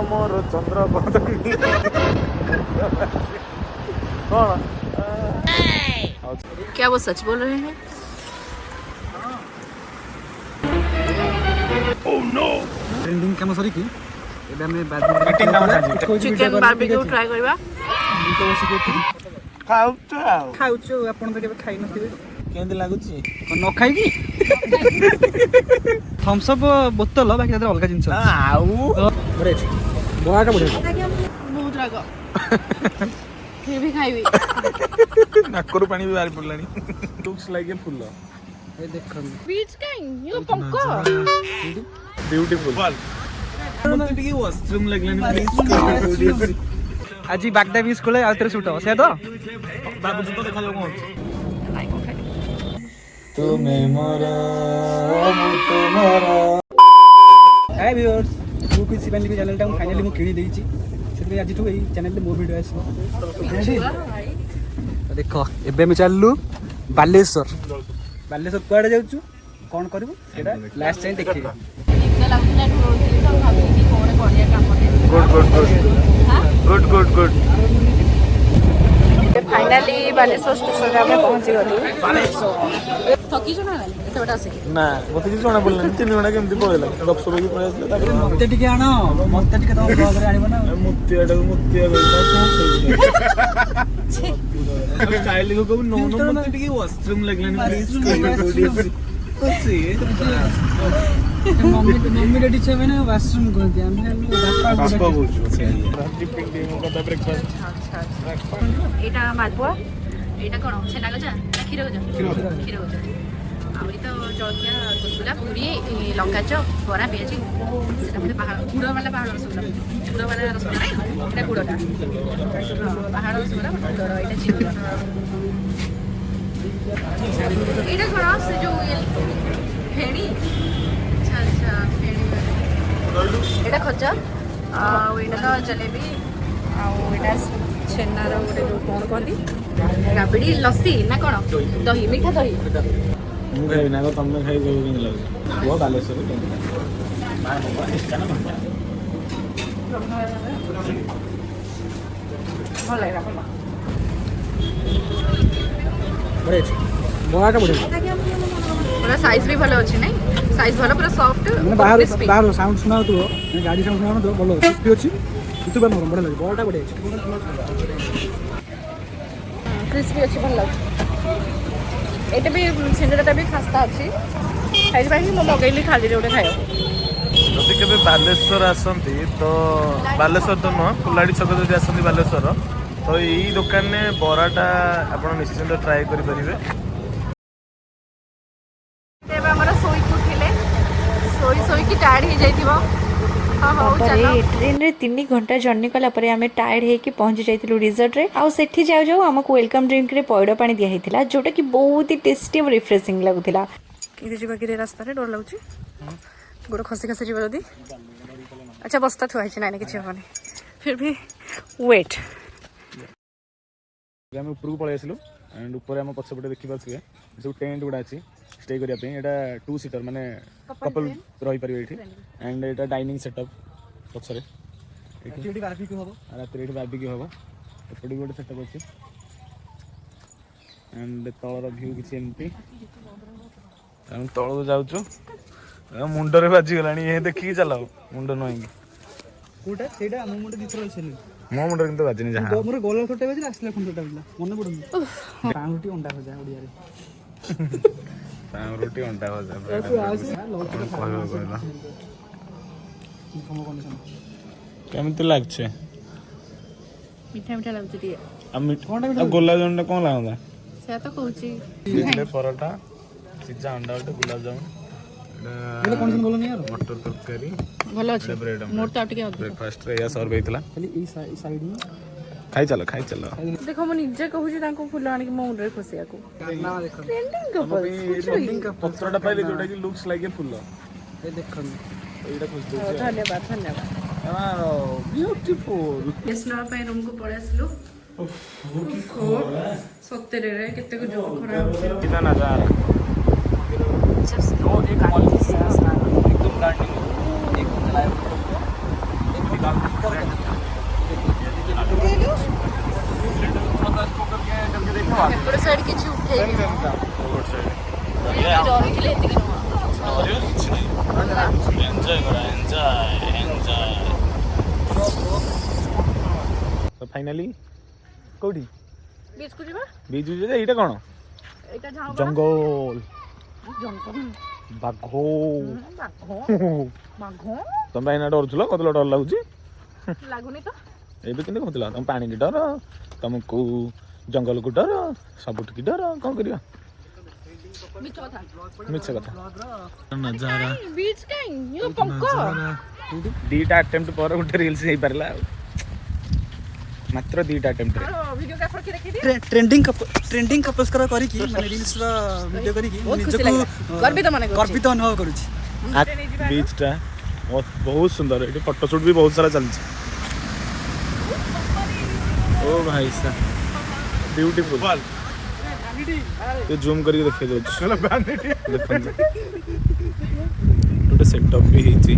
मोर चंद्र बदनी कौन क्या वो सच बोल रहे हैं? ट्रेंडिंग काम सरी कि एबे हमें चिकन बारबेक्यू ट्राई करबा। खाउछु आपण तो केबे खाइ नथिबे केंदी लागुची न खाइ कि थम्स अप बोतल बाकी तादर अलगा जिंस आउ बड़े बड़ाटा बड़े बहुत राग फिर भी खाइबी। नाकरू पानी भी बाहर पड़लानी लुक्स लाइक ए फुल ए देखन बीच काइंग यो पंको ब्यूटीफुल मते टिके वॉशरूम लागलानी आज बागदा बीच कोले आउतरे सुट से तो बाबू तो देखा जाऊ कोन तुम्हें मरा अब तुम्हारा हाय व्यूअर्स मु पी सिबाली चैनल टा फाइनली मु किनी देइची सेते आज तू एई चैनल ले मोर वीडियो आसी देखो एबे मैं चललु बालेश्वर बालेश्वर कुआडे जाउछु कोन करबु सेटा लास्ट टाइम देखि इतना लागुला ढोलती तो भाभी की कोने कोने काम करते। Good good good good finally Baleshwar station रे हम पहुंची गलु। थकी जो ना एते बटा से ना मते किछ जणा बोलला 3 घंटा केमती पळेला गप सप की पळेला तापर मते टिके आनो मते टिके तो ब्लॉग रे आनिबो ना मुत्तिया कोन स्टाइल को कब नो नो मते टिके वॉशरूम लागलानी प्लीज ओसे मम्मी डैडी छे ना वॉशरूम कर दिया हम पापा बोलछु टिपिंग टीम का ब्रेकफास्ट एटा मालपुआ एटा कोन छेना गजा खीर गजा खीर गजा आउरी तो जलखिया रसगुल्ला पूरी लंका चप बरा पियाजी सेटा मते पहाड़ गुड़ वाला पहाड़ रसगुल्ला गुड़ वाला रसगुल्ला एटा गुड़टा पहाड़ रसगुल्ला गुड़ एटा चिनी एटा कोन से जो फेणी अच्छा फेणी एटा खजा आ एटा तो जलेबी आ एटा छेनार गोटे कौन कहती राबड़ी लस्सी ना कौन दही मीठा दही मु खाइ ना को तुमने खाइ गयो कि लागो वो बालेश्वर भल लागला भल बड़े बड़ाटा बड़े पूरा साइज भी भलो अछि नै साइज भलो पूरा सॉफ्ट मैंने बाहर बाहर साउंड सुना तो गाड़ी साउंड सुना तो बोलो क्रिस्पी अछि कितु बन बड़ा लगे बड़ाटा बड़े क्रिस्पी अछि भल लाग एटा भी सिंगड़ाटा भी खस्ता अछि खाइ बाकी मो लगैली खाली रे उठे खायो जदि केबे बालेश्वर आसंती तो बालेश्वर तो न कुलाडी छक जदि आसंती बालेश्वर तो एई दुकान ने बराटा आपण निश्चित ट्राई करि परिबे तेबे हमरा सोई उठिले सोई की टाइड हो जाइतिबो ट्रेन रे 3 घंटा जर्नी कला परे आमे टायर्ड हे कि पहुंची जाइतिलु रिजॉर्ट रे आ सेठी जाउ जाउ हमको वेलकम ड्रिंक रे पौडा पानी दिया हेतिला जोटा कि बहुत ही टेस्टी और रिफ्रेशिंग लागुतिला कि जिबा कि रास्ता रे डर लागुची गोड़ खसी खसी जीव जदी अच्छा बस्ता थुआ है ना किसी हेनी फिर भी वेट आम ऊपर को पलि आसलु एंड ऊपर आम पछपटे देखि पारे सब टेंट गुड़ा अच्छी स्टे करने एटा 2 सीटर माने कपल रही पारे ये and Etah dining setup पछरे eighty barbecue होबो रात रे बारबेक्यू होबो एपटे गोटे सेटअप अच्छी एंड तलर व्यू किसी एमती हम तल जाऊँ मुंडरे बाजी गलानी ये देखिए चलाओ मुंड नई कोटा सेटा हम मुंड दिथर छेनी मो मुंड किंतु बाजनी जहां मोर गोला छोटे बाजी आसले कोन छोटा बिला मन पडुनी पांगुटी अंडा भजा ओडिया रे पांगुटी अंडा भजा केमती लागछे मीठा मीठा लागछ टिए आ गुलाब जामुन कोन लागदा से तो कहूची इडली परोठा सिजा अंडा और गुलाब जामुन ये कौन सन बोलो नहीं यार मटर तरकारी भलो अछि ब्रेड मोर तो टिके ब्रेकफास्ट रे या सर्व हेतला खाली ई साइड ही खाई चलो देखो म निजे कहूची ताको फुल आनी के मुंड रे खोसिया को ना देखो ट्रेंडिंग कपल्स ट्रेंडिंग का पत्रटा पाइले जोटा कि लुक्स लाइक ए फुल ए देखन एटा खोज दे धन्यवाद धन्यवाद ब्यूटीफुल स्नो पे रूम को पळे आसलु सत्तरे रे केते को जो खराब कितना नजारा एकदम गार्डनिंग एकदम लाइव ଏପଟ ସାଇଡ୍ କିଛି ଉଠେଇନି ଜରୁଥିଲେ ଏତିକି ତ ଫାଇନାଲି କୋଉଠି ବିଚ୍ କୁ ଯିବା ବିଜୁ ଯେ ଏଇଟା କ'ଣ ଏଇଟା ଝାଉଁ ଜଙ୍ଗଲ ଜଙ୍ଗଲ ବାଘ ବାଘ ତମେ ଏଇନା ଡରୁଥିଲ କତଲ ଡର ଲାଗୁଛି ଲାଗୁନି ତ ଏବେ କେମିତି କହୁଥିଲ ତମ ପାଣିକି ଡର ତମକୁ ଜଙ୍ଗଲକୁ ଡର ସବୁଠିକି ଡର କ'ଣ କରିବା ମିଛ କଥା ମିଛ କଥା ନଜାରା ବିଚ୍ କାଇଁ ଇଏ ପଙ୍କ ଦିଟା ଆଟେମ୍ପ୍ଟ ପରେ ଗୋଟେ ରିଲ୍ସ ହେଇପାରିଲା ଆଉ ମାତ୍ର ଦିଟା ଆଟେମ୍ପ୍ଟରେ ଭିଡିଓଗ୍ରାଫର କି ଦେଖିଦି ट्रेंडिंग कपल्स करिकी माने रील्स रो वीडियो करिकी निजको गर्वित अनुभव करूची बीचटा बहुत सुंदर ये फोटोशूट भी बहुत सारा चलती ओ भाई साहब ब्यूटीफुल ये जूम करके देखिए देखो गोटे सेटअप भी होती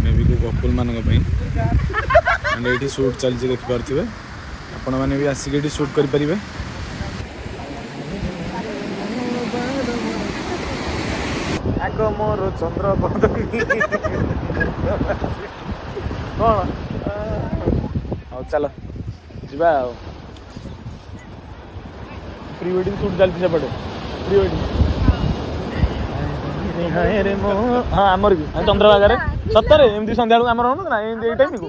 मे भी को कपल मानक पई एंड एठी शूट चलती देख पारथिबे आपण माने भी आसी के शूट करि परिबे आगो मोर चंद्र बदनी कौन आओ चलो जीवा प्री वेडिंग शूट चलती सेपटे प्री वेडिंग हाँ आमर भी चंद्रभागा सतरे एमती सन्ध्या बेलू आम हो ना एमती टाइम को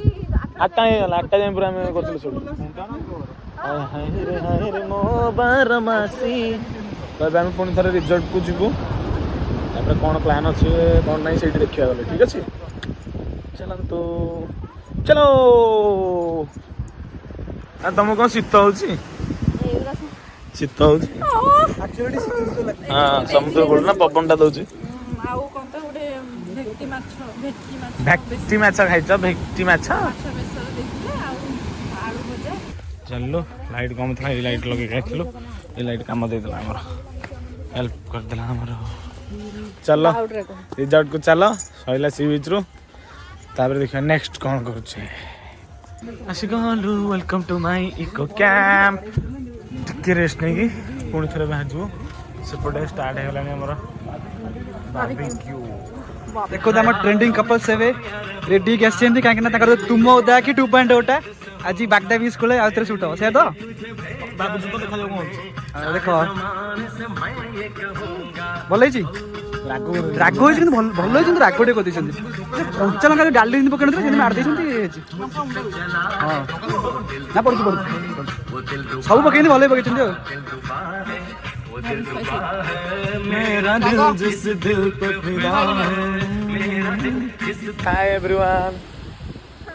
8टा होगा 8टा जाए पूरा करूँ शूट मो बारमासी तब आम पुणी थे रिजल्ट को जीवु कौन प्लान अच्छे कौन ना से देखा गले ठीक अच्छे चलतु चलो तुम कौन शीत हो शीत हो हाँ समुद्र कूल ना पवन टा दौर भेक्टी माछ खाई भेक्टी माछ चलो लाइट कम था ये लाइट लगे खाइलु ये लाइट काम देदेला आमर हेल्प करदेला आमर चलो रिजॉर्ट को चलो सैला सी बीच रु तापर देखिए नेक्स्ट कौन करुचे आसी गलु welcome to my eco camp टिके रेस्ट नहीं की पुणी थे बाहर जीवु सेपटे स्टार्ट हो गलानी हमर बारबेक्यू देखो हम ट्रेंडिंग कपल्स एवे रेडी के आछेंती काहे ना तकर तुम उदा की 2.0 टा आज बागदा बीच कोले आउतरे शूट हो से तो बाबू तो देखा जाऊ कोन देखो भलै छी राग होइछ किंतु भल होइछ किंतु रागटे को दिसंती कंचा लंका डाली दिन पकड़ दे मार देसंती हां ना पड़ सब पकैनी भलै पकैछंती मेरा दिल जिस दिल पे फिदा है हाय एवरीवन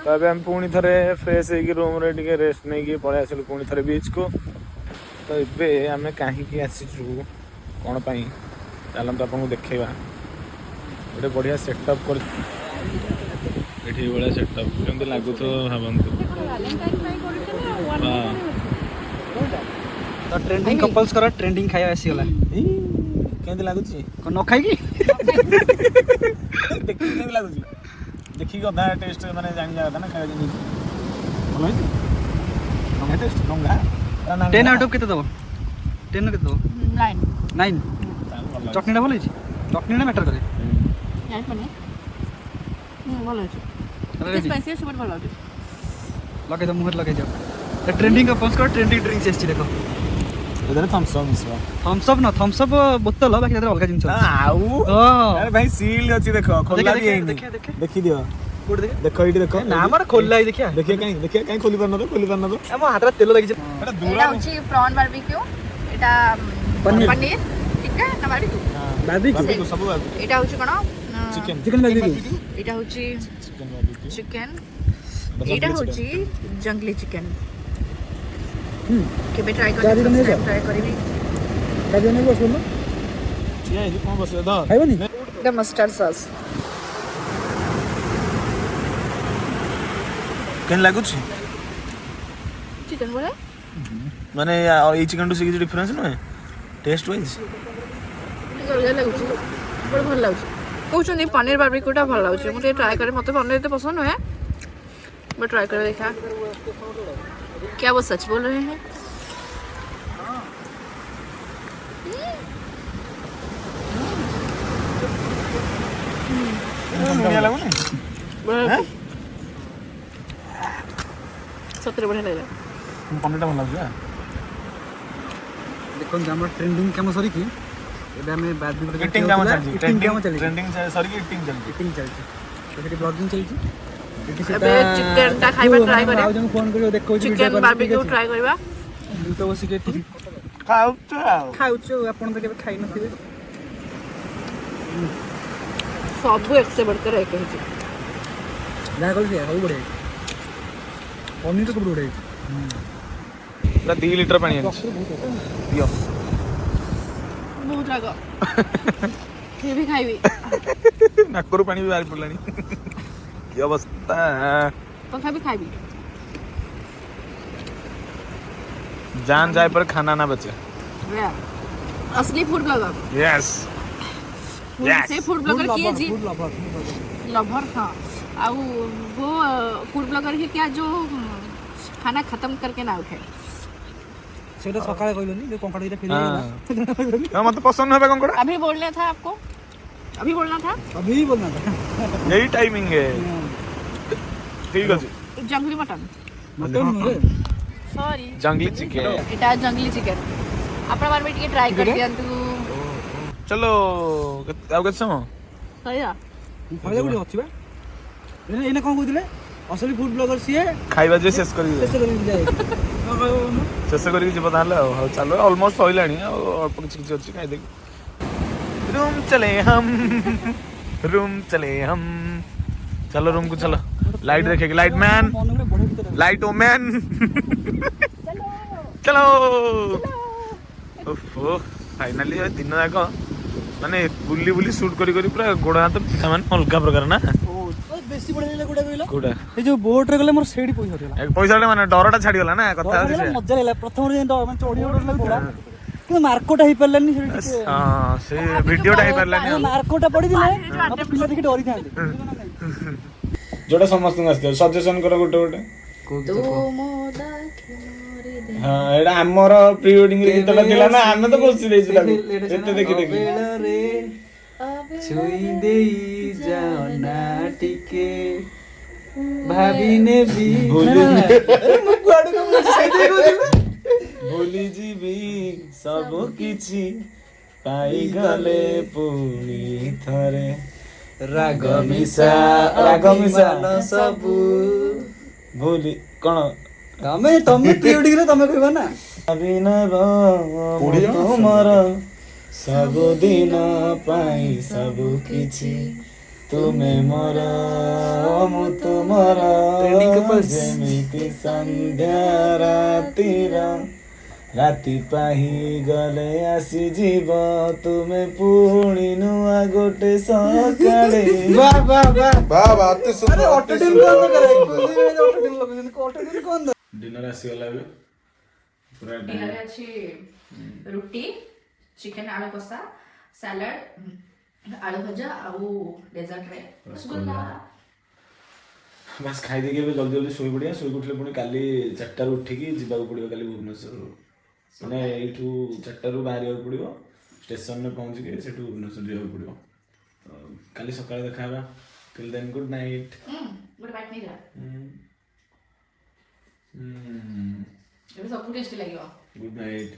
तबे हम पुणी थे फ्रेश होगी रूम रे टिके रेस्ट नहीं कि पळे आसिलु पुणी थे बीच को तो एबे आमे काहे की आसीचु कोन पई चलम तो आपको देखैबा गोटे बढ़िया सेटअप कर एठी बड़ा सेटअप केमते लागु तो भाबंतु तो ट्रेंडिंग कपल्स करा ट्रेंडिंग खाया आसी होला केमते लागु छी को न खाई की देखि केमते लागु छी देखि गधा टेस्ट माने जानि जा ना खाया जानि भलो है नंगा टेस्ट नंगा 10 आउट ऑफ केते दबो 10 केते दबो 9 चटनी भल चटनी ना मैटर करे लगे तो मुहर लगे जाओ ट्रेंडिंग कपल्स कर ट्रेंडिंग ड्रिंक्स एसची देखो इधर थम्स अप मिसवा थम्स अप बोतल बाकी इधर अलग जिंस आउ अरे भाई सील अछि देखो खोला भी देखि दियो देखो इटी देखो ना हमर खोला ही देखिया देखिए काई खोली परन तो हम हाथ तेल लगी जे एटा दूर एटा होची प्रॉन बारबेक्यू एटा पनीर टिक्का ना बारबेक्यू सब एटा होची कोन चिकन बारबेक्यू एटा होची चिकन बारबेक्यू चिकन एटा होची जंगली चिकन केबे ट्राई कर ट्राई करबी काजे नै बसो न छिया ए कोन बस द खाइबनी द मस्टर्ड सॉस केन लागु छी चिकन बोले माने ए चिकन टू सी डिफरेंस न टेस्ट वाइज अलग लागुची बड़ भल लागुची कहउछनी पनीर बारबेक्यूटा भल लागुची मते ट्राई करे मते पनीर एते पसंद होय मैं ट्राई कर देखा क्या वो सच बोल रहे हैं। बढ़िया लगुनी सତରେ बढ़िया लगला। पनीरटा ଭଲ ଲାଗୁଛି। ଦେଖନ୍ତୁ ଆମର ଟ୍ରେଣ୍ଡିଂ କାମ ସରିକି ଏବେ ଆମେ ବାଦ ବିଗଡ଼ ଇଟିଂ କାମ ଚାଲିଛି। କାମ ଚାଲିଛି ଟ୍ରେଣ୍ଡିଂ ସରିକି ଇଟିଂ ଚାଲିଛି। ଇଟିଂ ଚାଲିଛି ତ ସେଠି ବ୍ଲଗିଂ ଚାଲିଛି ଏଠି ଏବେ ଚିକେନ ଟା ଖାଇବା ଟ୍ରାଏ କରିବା। ଆଉ ଜଣ ଫୋନ କରିବ ଦେଖଉଛି ଚିକେନ ବାରବିକ୍ୟୁ ଟ୍ରାଏ କରିବା। ମୁଁ ତ ବସିକି ଏଠି ଖାଉଛୁ ଆଉ ଖାଉଛୁ ଆପଣ ତ କେବେ ଖାଇ ନଥିବେ। ସବୁ ଏକ୍ସେ ବଢकर ଏକ ହେଇଛି। ଯାହା କହିଲି ସେଇଆ ସବୁ ବଢ଼ିଆ ହେଇଛି। ପନିର ତ ସବୁଠୁ ବଢ଼ିଆ ହେଇଛି। ପୁରା 2 ଲିଟର ପାଣି ଆଣିଛି ପିଅ। ବହୁତ ରାଗ ଫିର ବି ଖାଇବି। ନାକରୁ ପାଣି ବି ବାହାରି ପଡ଼ିଲାଣି। କି ଅବସ୍ଥା। ତଥାପି ଖାଇବି। जान जाए पर खाना ना बचे। असली फूड ब्लॉगर। यस से फूड ब्लॉगर किए जी फूड लवर लवर। हाँ ଆଉ वो फूड ब्लॉगर ही क्या जो खाना खत्म करके ना उठे। ସେଇଟା ସକାଳେ କହିଲନି ଯେ କଙ୍କଡ଼ା ଦିଟା ଫେରି हाँ मत पसंद है कंकड़ा। अभी बोलना था आपको। अभी बोलना था। अभी बोलना था। यही टाइमिंग है। ठीक है जी। जंगली मटन मटन रे सॉरी जंगली चिकन। एटा जंगली चिकन आपण बार में टिके ट्राई कर दियंतु। चलो आउ केत समय सहीया ଖାଇଲା କୋଉଠି ଅଛି ବା ଏନେ ଏନେ କଣ କହୁଥିଲେ असली फूड ब्लॉगर सीए खाଇବା जे शेष करी ଶେଷ କରିକି ଯାଏ शेष करी जीव ताले हो चलो ऑलमोस्ट होइलानी अल्प किछ किछ अछि खाइ देख। रूम चले हम चलो रूम को चलो। लाइट देखेगी लाइट मैन लाइट ओमैन चलो। ओफो फाइनली दिन जाक माने बुली बुली शूट करी करी पूरा गोड़ हाथ पिठा मान अलगा प्रकार ना। बेसी बढिया लागला कोडा कहलो कोडा ए जो बोट रे गले मोर सेडी पैसा देला एक पैसा माने डरटा छाडी गला ना कथा मजा लागला प्रथम रे माने चोडी डर लागला कि मार्कोटा ही परलानी से हां से वीडियोटा ही परलानी मार्कोटा पड़ी दिले अब पिला देखि डरी थांदे जोटा समस्त आस्ते सजेशन करो गोटे गोटे हाँ एटा हमर प्री वेडिंग रे गीतटा दिला ना हमें तो खुशी देइछु ताको एते देखि देखि छुई देई जाओ ना टिके भाभी ने भी भूली जीवी सब किछि पाई गले पुनी थरे राग मिसा सबु भूली कोन तमे प्री वेडिंग रे तमे कहबा ना अभिनव तुमर सब दिन पाई सब किछि तुमे मोर मु तुमर जेमिति संध्या रातिर राति पाही गले आसी जीव तुमे पुणी नुआ गोटे सकाळे। वाह वाह वाह वाह वाह अति सुंदर ऑटो टीम बंद करे ऑटो टीम लोग ऑटो टीम कौन डिनर आसी गला बे पूरा डिनर अछि रोटी चिकन आलू कसा सैलड आलू भजा आउ डेजर्ट रे रसगुल्ला। बस खाई देके जल्दी जल्दी सोई पड़िया सोई उठले पुणी काली 4टा उठिकी जीवाक पड़ियो काली भुवनेश्वर माने एठू 4टा बाहर पड़ियो स्टेशन में पहुंच के सेठू भुवनेश्वर जाक पड़ियो काली सकाळे देखाबा till then good night. Good night नहीं जा ये सब टेस्टी लगियो। Good night.